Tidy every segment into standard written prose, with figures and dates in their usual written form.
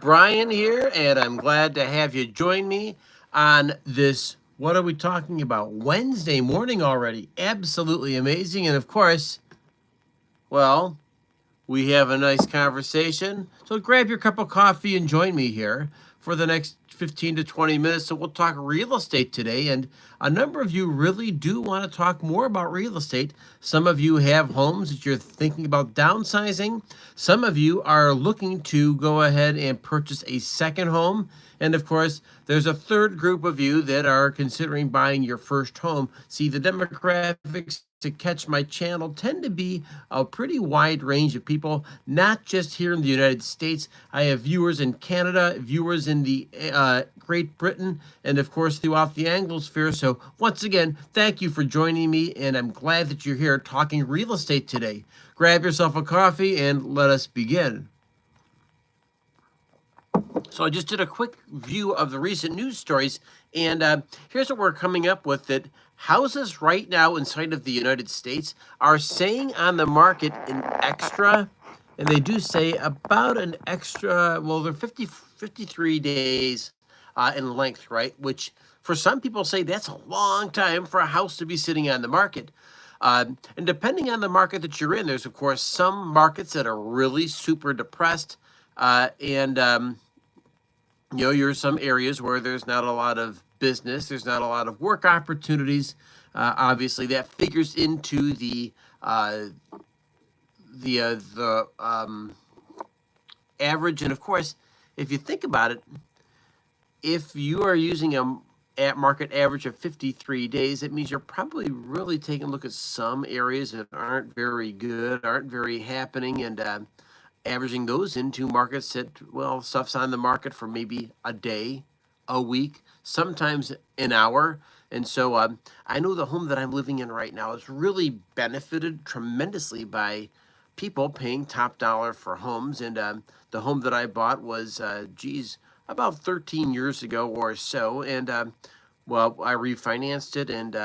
Brian here, and I'm glad to have you join me on this. What are we talking about? Wednesday morning already. Absolutely amazing. And of course, well, we have a nice conversation. So grab your cup of coffee and join me here for the next 15 to 20 minutes. So we'll talk real estate today. And a number of you really do want to talk more about real estate. Some of you have homes that you're thinking about downsizing. Some of you are looking to go ahead and purchase a second home. And of course, there's a third group of you that are considering buying your first home. See, the demographics to catch my channel tend to be a pretty wide range of people, not just here in the United States. I have viewers in Canada, viewers in the Great Britain, and of course throughout the Anglosphere. So once again, thank you for joining me, and I'm glad that you're here talking real estate today. Grab yourself a coffee and let us begin. So I just did a quick view of the recent news stories, and here's what we're coming up with: that houses right now inside of the United States are saying on the market an extra, and they do say about an extra, well, they're 53 days in length, right? Which for some people say that's a long time for a house to be sitting on the market. And depending on the market that you're in, there's of course some markets that are really super depressed, and you're some areas where there's not a lot of business, there's not a lot of work opportunities. Obviously, that figures into the average. And of course, if you think about it, if you are using a at market average of 53 days, it means you're probably really taking a look at some areas that aren't very good, aren't very happening, and averaging those into markets that, well, stuff's on the market for maybe a day, a week, sometimes an hour. And so I know the home that I'm living in right now has really benefited tremendously by people paying top dollar for homes. And the home that I bought was, about 13 years ago or so. And well, I refinanced it, and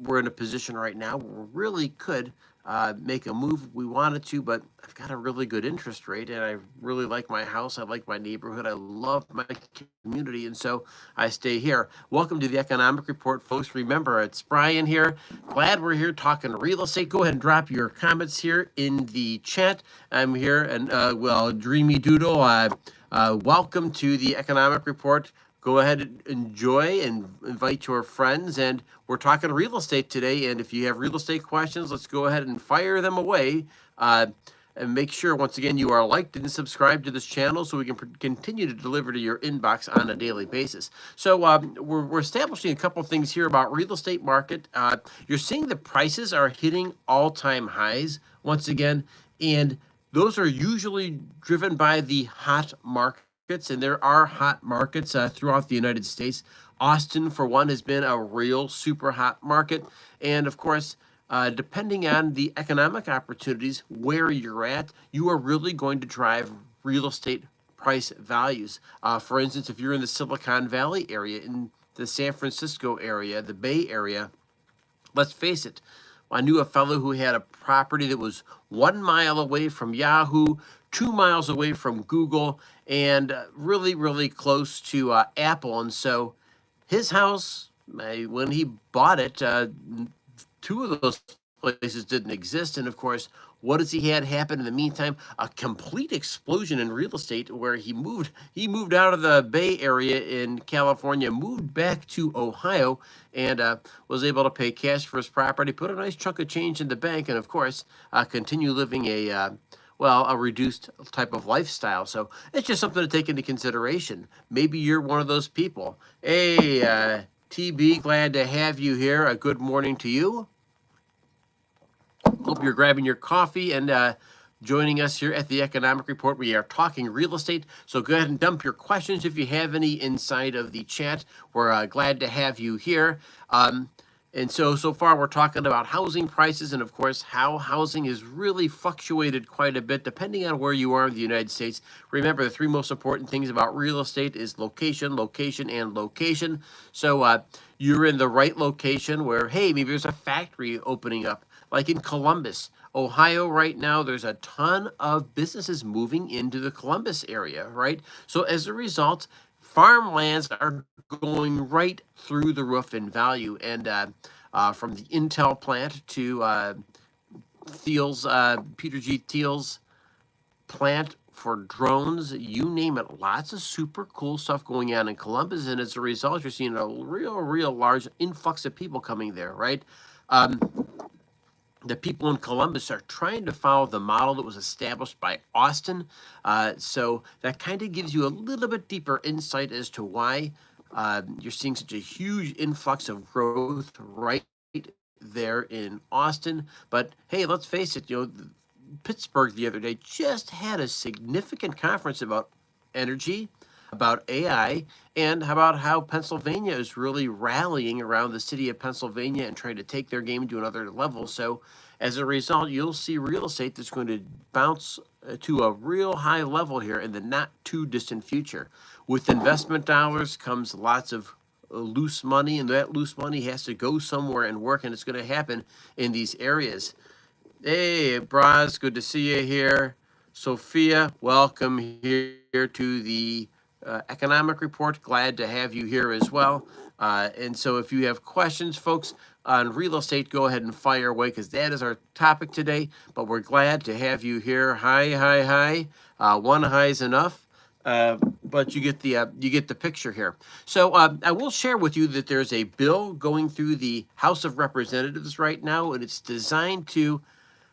we're in a position right now where we really could make a move if we wanted to, but I've got a really good interest rate, and I really like my house. I like my neighborhood. I love my community, and so I stay here. Welcome to the Economic Report, folks. Remember, it's Brian here. Glad we're here talking real estate. Go ahead and drop your comments here in the chat. I'm here, and well, Dreamy Doodle, welcome to the Economic Report. Go ahead and enjoy and invite your friends. And we're talking real estate today. And if you have real estate questions, let's go ahead and fire them away. And make sure, once again, you are liked and subscribed to this channel so we can continue to deliver to your inbox on a daily basis. So we're establishing a couple of things here about real estate market. You're seeing the prices are hitting all-time highs once again, and those are usually driven by the hot market. And there are hot markets throughout the United States. Austin, for one, has been a real super hot market. And of course, depending on the economic opportunities where you're at, you are really going to drive real estate price values. For instance, if you're in the Silicon Valley area, in the San Francisco area, the Bay Area, let's face it, I knew a fellow who had a property that was 1 mile away from Yahoo, 2 miles away from Google, and really, really close to Apple. And so his house, when he bought it, two of those places didn't exist. And of course, what does he had happen in the meantime? A complete explosion in real estate, where he moved out of the Bay Area in California, moved back to Ohio, and was able to pay cash for his property, put a nice chunk of change in the bank, and of course, continue living a well, a reduced type of lifestyle. So it's just something to take into consideration. Maybe you're one of those people. Hey, TB, glad to have you here. A good morning to you. Hope you're grabbing your coffee and joining us here at the Economic Report. We are talking real estate, so go ahead and dump your questions if you have any inside of the chat. We're glad to have you here. And so far we're talking about housing prices, and of course how housing has really fluctuated quite a bit depending on where you are in the United States. Remember, the three most important things about real estate is location, location, and location. So you're in the right location where, hey, maybe there's a factory opening up, like in Columbus. Ohio right now, there's a ton of businesses moving into the Columbus area, right? So as a result, farmlands are going right through the roof in value. And from the Intel plant to Thiel's, Peter G. Thiel's plant for drones, you name it, lots of super cool stuff going on in Columbus. And as a result, you're seeing a real large influx of people coming there, right? The people in Columbus are trying to follow the model that was established by Austin. So that kind of gives you a little bit deeper insight as to why you're seeing such a huge influx of growth right there in Austin. But hey, let's face it, Pittsburgh the other day just had a significant conference about energy, about AI, and about how Pennsylvania is really rallying around the city of Pennsylvania and trying to take their game to another level. So as a result, you'll see real estate that's going to bounce to a real high level here in the not too distant future. With investment dollars comes lots of loose money, and that loose money has to go somewhere and work, and it's going to happen in these areas. Hey, Braz, good to see you here. Sophia, welcome here to the Economic Report. Glad to have you here as well. And so if you have questions, folks, on real estate, go ahead and fire away because that is our topic today. But we're glad to have you here. Hi. One hi is enough. But you get the picture here. So I will share with you that there's a bill going through the House of Representatives right now, and it's designed to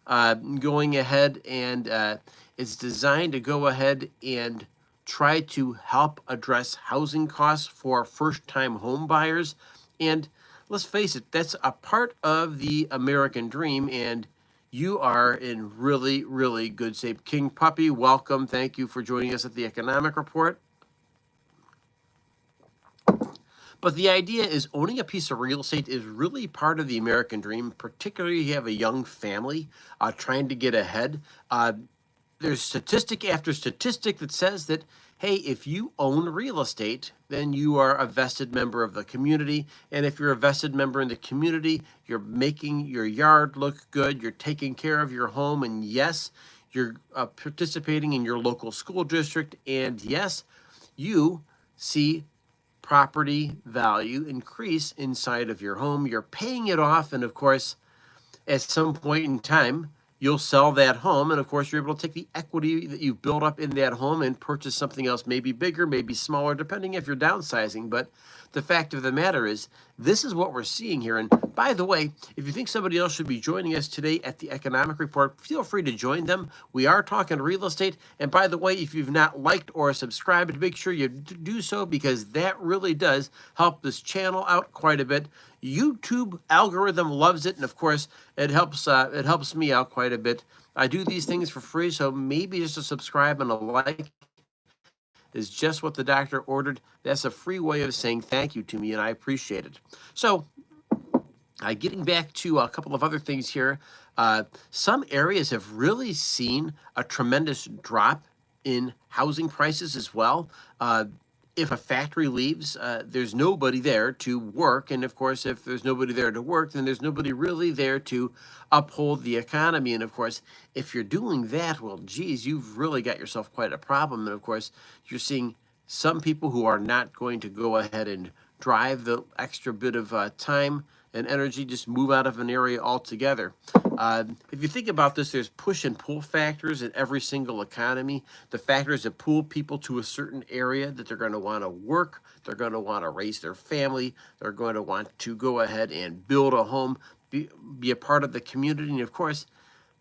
going ahead and it's designed to go ahead and try to help address housing costs for first-time home buyers. And let's face it, that's a part of the American dream, and you are in really good shape. King Puppy, welcome. Thank you for joining us at the Economic Report. But the idea is owning a piece of real estate is really part of the American dream, particularly if you have a young family trying to get ahead. There's statistic after statistic that says that, hey, if you own real estate, then you are a vested member of the community. And if you're a vested member in the community, you're making your yard look good, you're taking care of your home, and yes, you're participating in your local school district, and yes, you see property value increase inside of your home. You're paying it off, and of course, at some point in time, you'll sell that home, and of course, you're able to take the equity that you've built up in that home and purchase something else, maybe bigger, maybe smaller, depending if you're downsizing. But the fact of the matter is, this is what we're seeing here. And by the way, if you think somebody else should be joining us today at the Economic Report, feel free to join them. We are talking real estate. And by the way, if you've not liked or subscribed, make sure you do so, because that really does help this channel out quite a bit. YouTube algorithm loves it, and of course, it helps me out quite a bit. I do these things for free, so maybe just a subscribe and a like is just what the doctor ordered. That's a free way of saying thank you to me, and I appreciate it. So, getting back to a couple of other things here, some areas have really seen a tremendous drop in housing prices as well. If a factory leaves, there's nobody there to work. And of course, if there's nobody there to work, then there's nobody really there to uphold the economy. And of course, if you're doing that, well, geez, you've really got yourself quite a problem. And of course, you're seeing some people who are not going to go ahead and drive the extra bit of time and energy, just move out of an area altogether. If you think about this, there's push and pull factors in every single economy. The factors that pull people to a certain area that they're going to want to work, they're going to want to raise their family, they're going to want to go ahead and build a home, be a part of the community. And of course,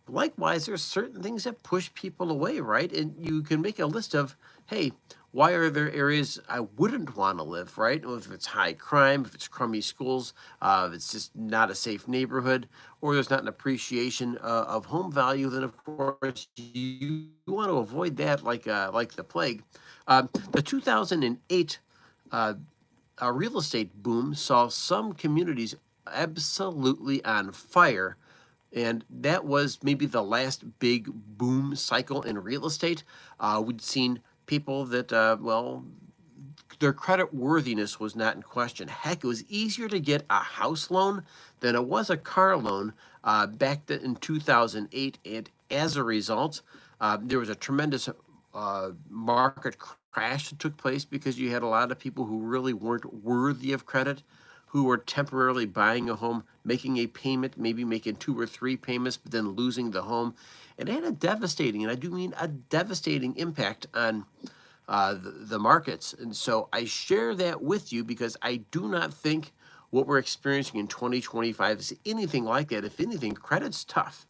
likewise, there's certain things that push people away, right? And you can make a list of, hey, why are there areas I wouldn't want to live, right? If it's high crime, if it's crummy schools, if it's just not a safe neighborhood, or there's not an appreciation of home value, then of course you want to avoid that like the plague. The 2008 real estate boom saw some communities absolutely on fire. And that was maybe the last big boom cycle in real estate. We'd seen people that, their credit worthiness was not in question. Heck, it was easier to get a house loan than it was a car loan back in 2008. And as a result, there was a tremendous market crash that took place because you had a lot of people who really weren't worthy of credit, who were temporarily buying a home, making a payment, maybe making 2 or 3 payments, but then losing the home. And it had a devastating, and I do mean a devastating impact on the markets. And so I share that with you because I do not think what we're experiencing in 2025 is anything like that. If anything, credit's tough,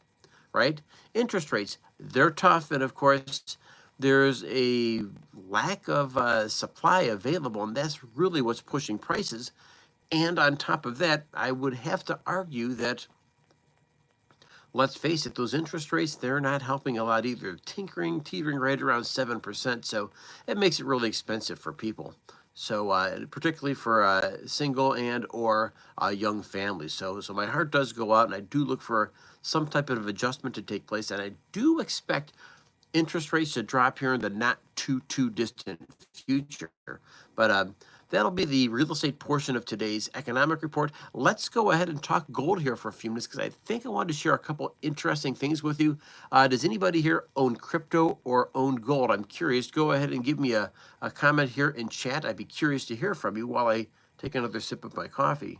right? Interest rates, they're tough. And of course, there's a lack of supply available, and that's really what's pushing prices. And on top of that, I would have to argue that, let's face it, those interest rates, they're not helping a lot either. Teetering right around 7%. So it makes it really expensive for people. So particularly for single and or young families. So my heart does go out, and I do look for some type of adjustment to take place. And I do expect interest rates to drop here in the not too distant future. But that'll be the real estate portion of today's economic report. Let's go ahead and talk gold here for a few minutes because I think I wanted to share a couple interesting things with you. Does anybody here own crypto or own gold? I'm curious. Go ahead and give me a comment here in chat. I'd be curious to hear from you while I take another sip of my coffee.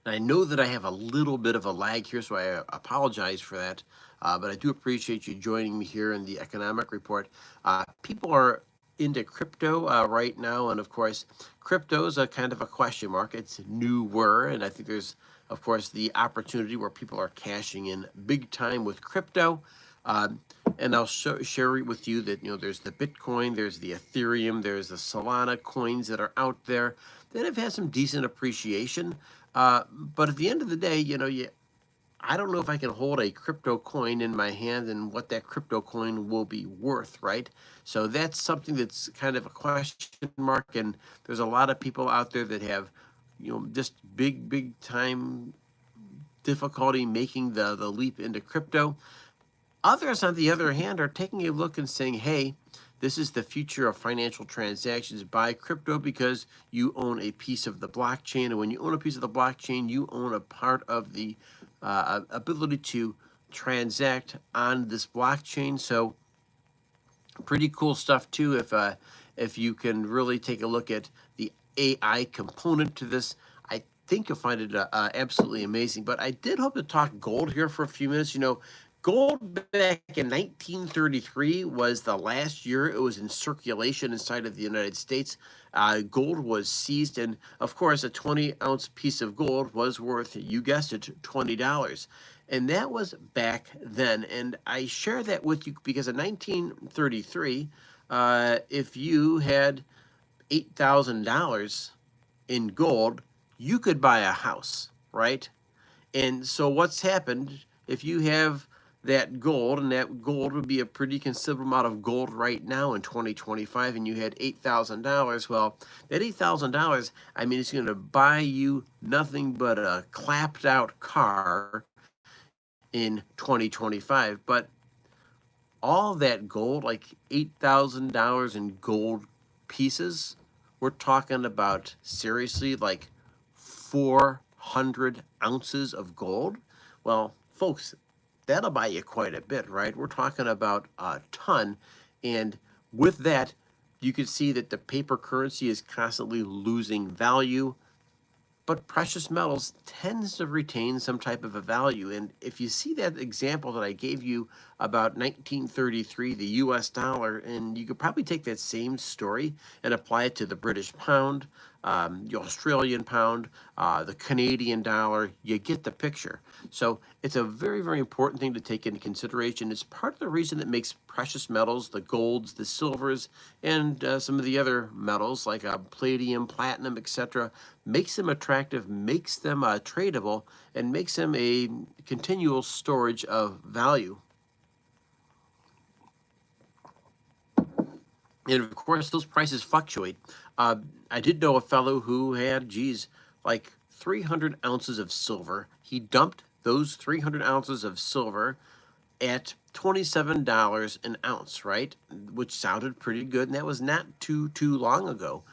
I know that I have a little bit of a lag here, so I apologize for that. But I do appreciate you joining me here in the economic report. People are into crypto right now, and of course, crypto is a kind of a question mark. It's newer, and I think there's, of course, the opportunity where people are cashing in big time with crypto. And I'll share with you that, there's the Bitcoin, there's the Ethereum, there's the Solana coins that are out there that have had some decent appreciation. But at the end of the day, I don't know if I can hold a crypto coin in my hand and what that crypto coin will be worth, right? So that's something that's kind of a question mark. And there's a lot of people out there that have, just big time difficulty making the leap into crypto. Others, on the other hand, are taking a look and saying, hey, this is the future of financial transactions. Buy crypto because you own a piece of the blockchain. And when you own a piece of the blockchain, you own a part of the ability to transact on this blockchain. So pretty cool stuff, too, if you can really take a look at the AI component to this. I think you'll find it absolutely amazing. But I did hope to talk gold here for a few minutes. Gold back in 1933 was the last year it was in circulation inside of the United States. Gold was seized, and of course, a 20-ounce piece of gold was worth, you guessed it, $20. And that was back then. And I share that with you because in 1933, if you had $8,000 in gold, you could buy a house, right? And so what's happened, if you have that gold, and that gold would be a pretty considerable amount of gold right now in 2025, and you had $8,000, well, that $8,000, it's going to buy you nothing but a clapped out car in 2025. But all that gold, like $8,000 in gold pieces, we're talking about seriously like 400 ounces of gold. Well, folks, that'll buy you quite a bit, right? We're talking about a ton. And with that, you can see that the paper currency is constantly losing value. But precious metals tends to retain some type of a value. And if you see that example that I gave you about 1933, the US dollar, and you could probably take that same story and apply it to the British pound, the Australian pound, the Canadian dollar, you get the picture. So it's a very, very important thing to take into consideration. It's part of the reason that makes precious metals, the golds, the silvers, and some of the other metals like palladium, platinum, etc., makes them attractive, makes them tradable, and makes them a continual storage of value. And of course, those prices fluctuate. I did know a fellow who had, like 300 ounces of silver. He dumped those 300 ounces of silver at $27 an ounce, right? Which sounded pretty good, and that was not too long ago.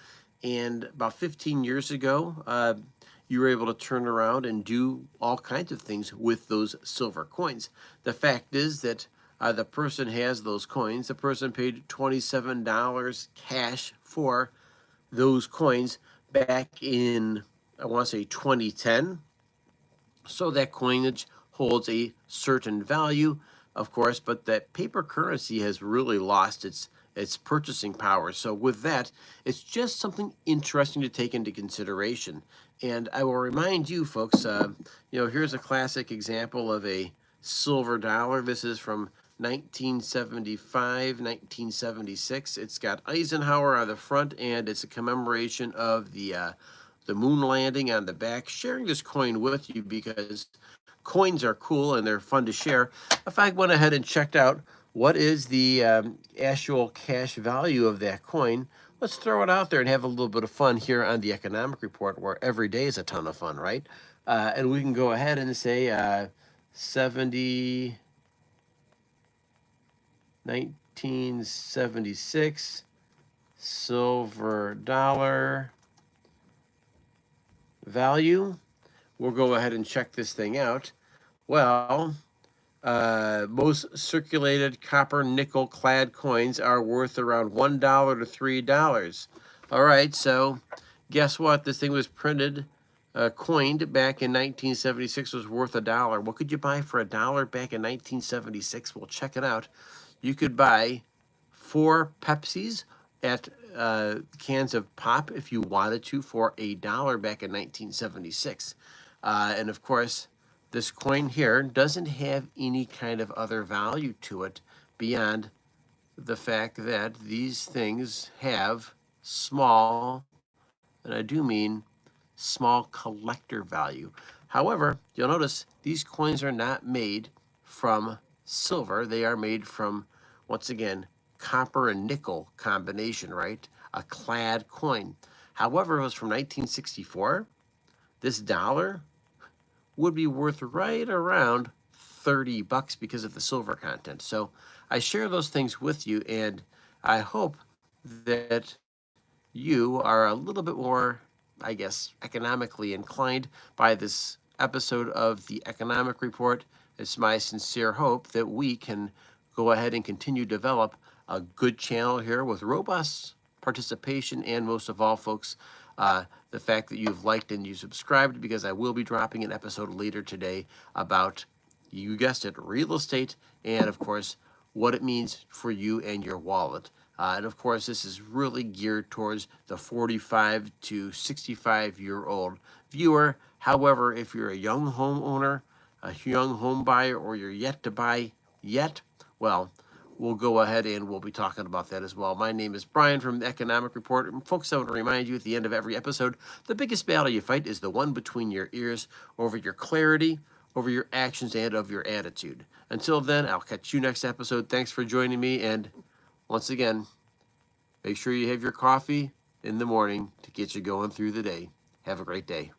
And about 15 years ago, you were able to turn around and do all kinds of things with those silver coins. The fact is that the person has those coins. The person paid $27 cash for those coins back in, I want to say, 2010. So that coinage holds a certain value, of course, but that paper currency has really lost its purchasing power. So with that, it's just something interesting to take into consideration. And I will remind you, folks, here's a classic example of a silver dollar. This is from 1975, 1976. It's got Eisenhower on the front, and it's a commemoration of the moon landing on the back. Sharing this coin with you because coins are cool and they're fun to share. If I went ahead and checked out what is the actual cash value of that coin, let's throw it out there and have a little bit of fun here on the Economic Report, where every day is a ton of fun, right? And we can go ahead and say 1976 silver dollar value. We'll go ahead and check this thing out. Well, most circulated copper nickel clad coins are worth around $1 to $3. All right, so guess what? This thing was coined back in 1976, was worth $1. What could you buy for $1 back in 1976? Well, check it out. You could buy 4 Pepsis at cans of pop if you wanted to for $1 back in 1976. And of course, this coin here doesn't have any kind of other value to it beyond the fact that these things have small, and I do mean small, collector value. However, you'll notice these coins are not made from silver. They are made from, once again, copper and nickel combination, right? A clad coin. However, it was from 1964. This dollar would be worth right around $30 because of the silver content. So I share those things with you, and I hope that you are a little bit more, I guess, economically inclined by this episode of the Economic Report. It's my sincere hope that we can go ahead and continue to develop a good channel here with robust participation, and most of all, folks, the fact that you've liked and you subscribed, because I will be dropping an episode later today about, you guessed it, real estate, and of course, what it means for you and your wallet. And of course, this is really geared towards the 45 to 65-year-old viewer. However, if you're a young homeowner, a young home buyer, or you're yet to buy yet, well, we'll go ahead and we'll be talking about that as well. My name is Brian from the Economic Report. And folks, I want to remind you at the end of every episode, the biggest battle you fight is the one between your ears, over your clarity, over your actions, and of your attitude. Until then, I'll catch you next episode. Thanks for joining me. And once again, make sure you have your coffee in the morning to get you going through the day. Have a great day.